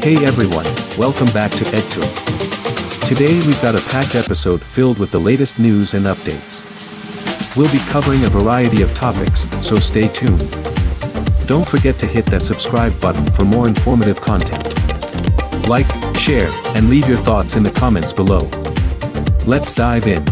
Hey everyone, welcome back to EdTool. Today we've got a packed episode filled with the latest news and updates. We'll be covering a variety of topics, so stay tuned. Don't forget to hit that subscribe button for more informative content. Like, share, and leave your thoughts in the comments below. Let's dive in.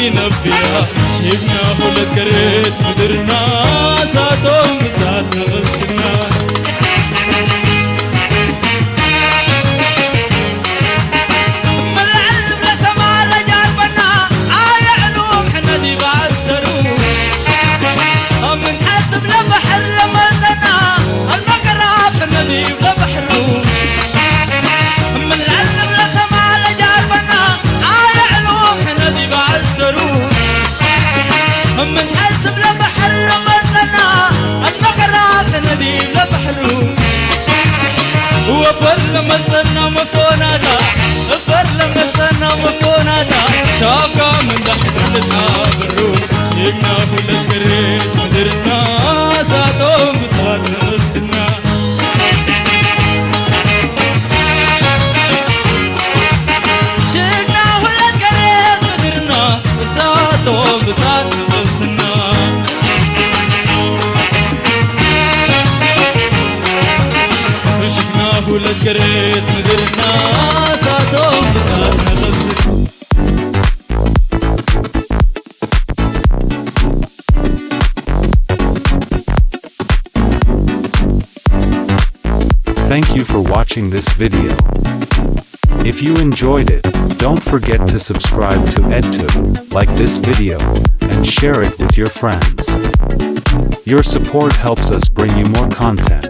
ينبيها شيبنا ولد كريت مدرنا ساتهم سات نغسنا من حسب لبحر لمزنا المقرات ندي لبحرو وبر لمزنا مفوناتا بر لمزنا مفوناتا شاكا من دحدتنا برو شيكنا كل الكريت مدرنا ساتهم سات نغسنا شيكنا كل الكريت مدرنا ساتهم سات ولد قريت مدرنا ساتهم بسات نغسل Thank you for watching this video. If you enjoyed it, don't forget to subscribe to EdTube, like this video, and share it with your friends. Your support helps us bring you more content.